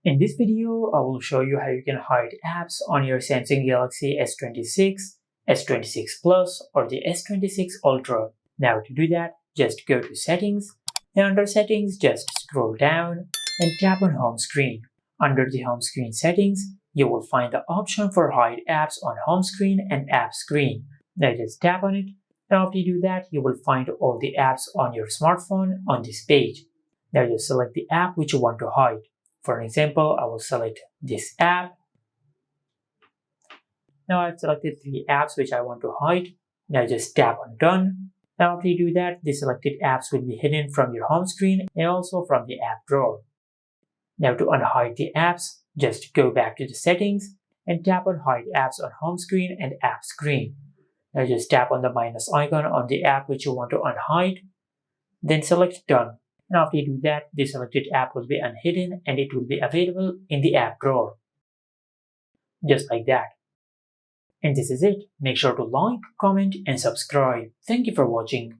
In this video, I will show you how you can hide apps on your Samsung Galaxy S26, S26 Plus, or the S26 Ultra. Now to do that, just go to Settings, and under Settings, just scroll down and tap on Home Screen. Under the Home Screen settings, you will find the option for Hide Apps on Home Screen and App Screen. Now just tap on it. Now after you do that, you will find all the apps on your smartphone on this page. Now just select the app which you want to hide. For example, I will select this app. Now I've selected 3 apps which I want to hide. Now just tap on Done. Now after you do that, the selected apps will be hidden from your home screen and also from the app drawer. Now to unhide the apps, just go back to the settings and tap on Hide Apps on Home Screen and App Screen. Now just tap on the minus icon on the app which you want to unhide. Then select Done. And after you do that, the selected app will be unhidden and it will be available in the app drawer. Just like that. And this is it. Make sure to like, comment, and subscribe. Thank you for watching.